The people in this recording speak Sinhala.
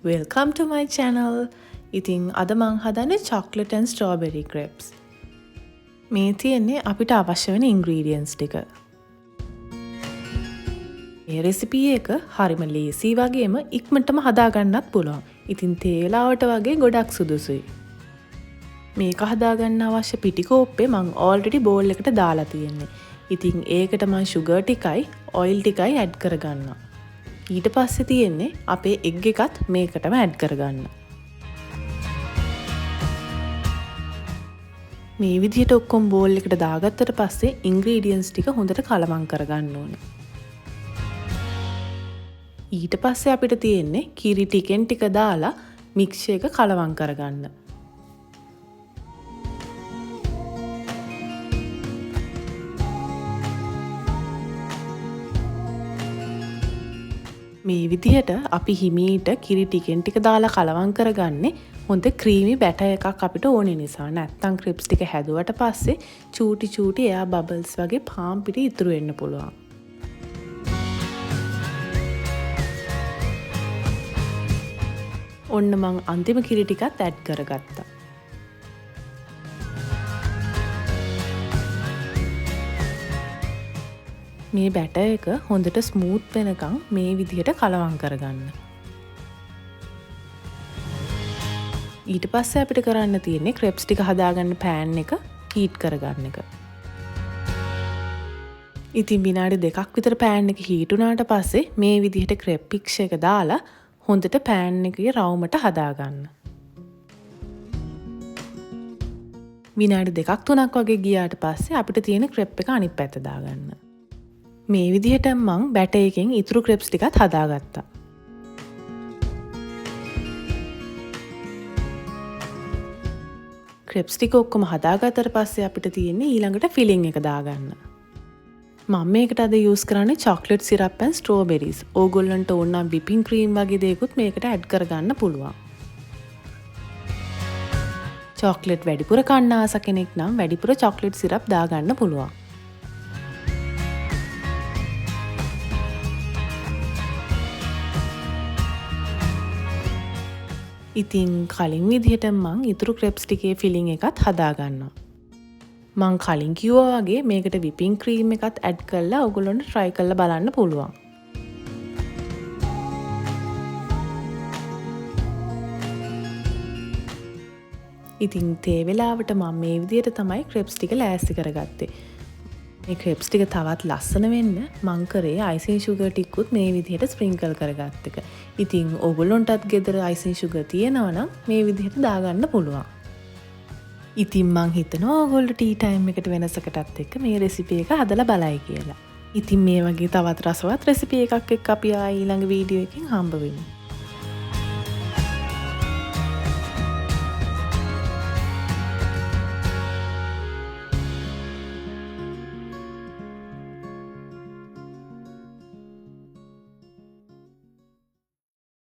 Welcome to my channel. ඉතින් අද මං හදන්නේ chocolate and strawberry crepes. මේ තියෙන්නේ අපිට අවශ්‍ය වෙන ingredients ටික. මේ recipe එක හරිම ලේසි වගේම ඉක්මනටම හදා ගන්නත් පුළුවන්. ඉතින් තේලාවට වගේ ගොඩක් සුදුසුයි. මේක හදා ගන්න අවශ්‍ය පිටි කෝප්පේ මං already bowl එකට දාලා තියෙන්නේ. ඉතින් ඒකට මං sugar ටිකයි oil ටිකයි add කරගන්නවා. ඊට පස්සේ තියෙන්නේ අපේ egg එකත් මේකටම add කරගන්න. මේ විදිහට ඔක්කොම bowl එකට දාගත්තට පස්සේ ingredients ටික හොඳට කලවම් කරගන්න ඕනේ. ඊට පස්සේ අපිට තියෙන්නේ කිරි ටිකෙන් ටික දාලා mixture එක කලවම් කරගන්න. මේ විදිහට අපි හිමීට කිරි ටිකෙන් ටික දාලා කලවම් කරගන්නේ හොඳ ක්‍රීමි බැටර් එකක් අපිට ඕනේ නිසා. නැත්තම් ක්‍රිප්ස් ටික හැදුවට පස්සේ චූටි චූටි එයා බබල්ස් වගේ පාන් පිටි ඉතුරු වෙන්න පුළුවන්. ඔන්න මං අන්තිම කිරි ටිකත් ඇඩ් කරගත්තා. මේ බැටර් එක හොඳට ස්මූත් වෙනකන් මේ විදිහට කලවම් කරගන්න. ඊට පස්සේ අපිට කරන්න තියෙන්නේ ක්‍රෙප්ස් ටික හදාගන්න පෑන් එක හීට් කරගන්න එක. ඉතින් විනාඩි 2ක් විතර පෑන් එක හීට් වුණාට පස්සේ මේ විදිහට ක්‍රෙප් පික්ස් එක දාලා හොඳට පෑන් එකේ රවුමට හදාගන්න. විනාඩි 2ක් 3ක් වගේ ගියාට පස්සේ අපිට තියෙන ක්‍රෙප් එක අනිත් පැත්ත දාගන්න. මේ විදිහට මං බැටර් එකෙන් ඉතුරු ක්‍රෙප්ස් ටිකත් හදාගත්තා. ක්‍රෙප්ස් ටික ඔක්කොම හදාගත්තට පස්සේ අපිට තියෙන්නේ ඊළඟට ෆිලිං එක දාගන්න. මම මේකට අද යූස් කරන්නේ chocolate syrup and strawberries. ඕගොල්ලන්ට ඕන නම් whipping cream වගේ දේකුත් මේකට ඇඩ් කරගන්න පුළුවන්. chocolate වැඩිපුර කන්න ආස කෙනෙක් නම් වැඩිපුර chocolate syrup දාගන්න පුළුවන්. ඉතින් කලින් විදිහට මං ඉතුරු ක්‍රෙප්ස් ටිකේ ෆිලිං එකත් හදාගන්නවා. මං කලින් කිව්වා වගේ මේකට whipping cream එකත් ඇඩ් කරලා ඔයගොල්ලන්ට try කරලා බලන්න පුළුවන්. ඉතින් තේ වෙලාවට මම මේ විදිහට තමයි ක්‍රෙප්ස් ටික ලෑස්ති කරගත්තේ. මේ ක්‍රෙප්ස් ටික තවත් ලස්සන වෙන්න මං කරේ icing sugar ටිකකුත් මේ විදිහට sprinkle කරගත්ත එක. ඉතින් ඕගොල්ලොන්ටත් ගෙදර icing sugar තියෙනවා නම් මේ විදිහට දාගන්න පුළුවන්. ඉතින් මං හිතනවා ඕගොල්ලෝ ටී ටයිම් එකට වෙනසකටත් එක්ක මේ රෙසිපි එක හදලා බලයි කියලා. ඉතින් මේ වගේ තවත් රසවත් රෙසිපි එකක් එක්ක අපි ආයෙ ඊළඟ වීඩියෝ එකකින් හම්බ වෙමු.